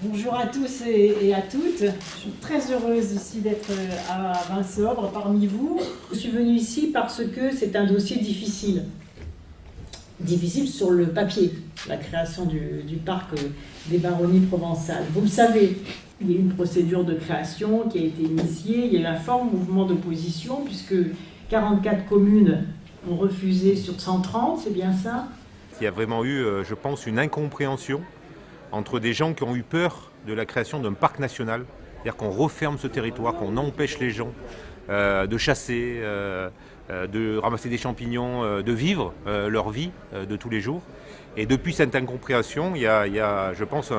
Bonjour à tous et à toutes. Je suis très heureuse ici d'être à Vinsobres parmi vous. Je suis venue ici parce que c'est un dossier difficile. Difficile sur le papier, la création du parc des Baronnies provençales. Vous le savez, il y a eu une procédure de création qui a été initiée. Il y a eu un fort mouvement d'opposition puisque 44 communes ont refusé sur 130, c'est bien ça? Il y a vraiment eu, je pense, une incompréhension entre des gens qui ont eu peur de la création d'un parc national, c'est-à-dire qu'on referme ce territoire, qu'on empêche les gens de chasser, de ramasser des champignons, de vivre leur vie de tous les jours. Et depuis cette incompréhension, il y a je pense,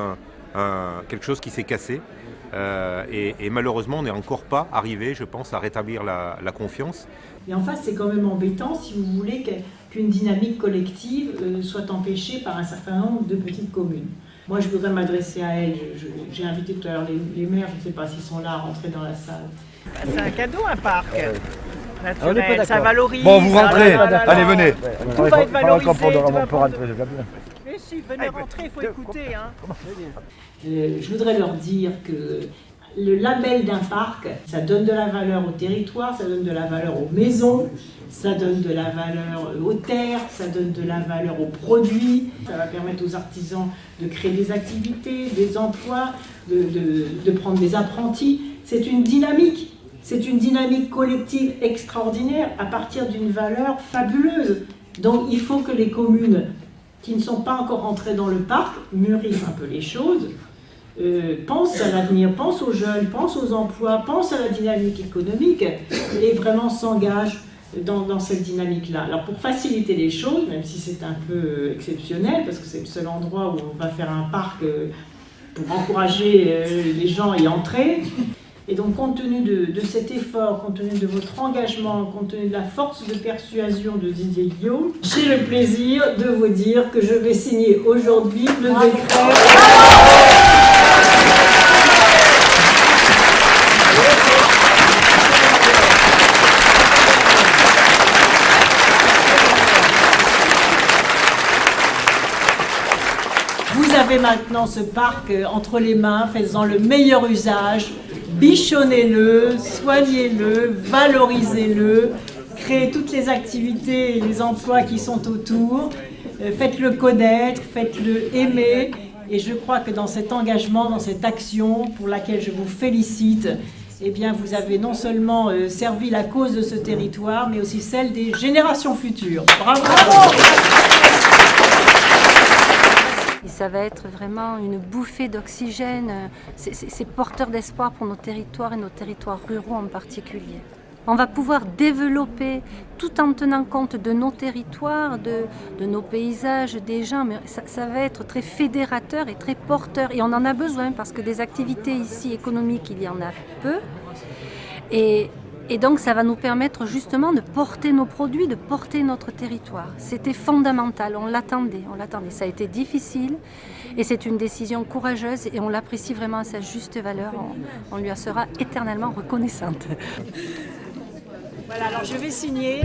quelque chose qui s'est cassé. Et malheureusement, on n'est encore pas arrivé, je pense, à rétablir la confiance. Et en face, c'est quand même embêtant, si vous voulez, qu'une dynamique collective soit empêchée par un certain nombre de petites communes. Moi, je voudrais m'adresser à elles. J'ai invité tout à l'heure les maires, je ne sais pas s'ils sont là à rentrer dans la salle. C'est un cadeau, un parc. Naturel, ça valorise. Bon, vous rentrez, allez, venez. Tout va être valorisé. On peut rentrer, c'est bien. Mais si, venez rentrer, il faut écouter. Hein. Je voudrais leur dire que le label d'un parc, ça donne de la valeur au territoire, ça donne de la valeur aux maisons, ça donne de la valeur aux terres, ça donne de la valeur aux produits, ça va permettre aux artisans de créer des activités, des emplois, de prendre des apprentis. C'est une dynamique collective extraordinaire à partir d'une valeur fabuleuse. Donc il faut que les communes qui ne sont pas encore entrées dans le parc mûrissent un peu les choses, pensent à l'avenir, pensent aux jeunes, pensent aux emplois, pensent à la dynamique économique et vraiment s'engagent dans cette dynamique-là. Alors pour faciliter les choses, même si c'est un peu exceptionnel, parce que c'est le seul endroit où on va faire un parc pour encourager les gens à y entrer, et donc compte tenu de cet effort, compte tenu de votre engagement, compte tenu de la force de persuasion de Didier Guillaume, j'ai le plaisir de vous dire que je vais signer aujourd'hui le décret. Vous avez maintenant ce parc entre les mains, faites-en le meilleur usage, bichonnez-le, soignez-le, valorisez-le, créez toutes les activités et les emplois qui sont autour, faites-le connaître, faites-le aimer. Et je crois que dans cet engagement, dans cette action pour laquelle je vous félicite, eh bien, vous avez non seulement servi la cause de ce territoire, mais aussi celle des générations futures. Bravo! Et ça va être vraiment une bouffée d'oxygène, c'est porteur d'espoir pour nos territoires et nos territoires ruraux en particulier. On va pouvoir développer tout en tenant compte de nos territoires, de nos paysages, des gens, mais ça va être très fédérateur et très porteur. Et on en a besoin parce que des activités ici économiques, il y en a peu. Et donc ça va nous permettre justement de porter nos produits, de porter notre territoire. C'était fondamental, on l'attendait. Ça a été difficile et c'est une décision courageuse et on l'apprécie vraiment à sa juste valeur. On lui en sera éternellement reconnaissante. Voilà, alors je vais signer.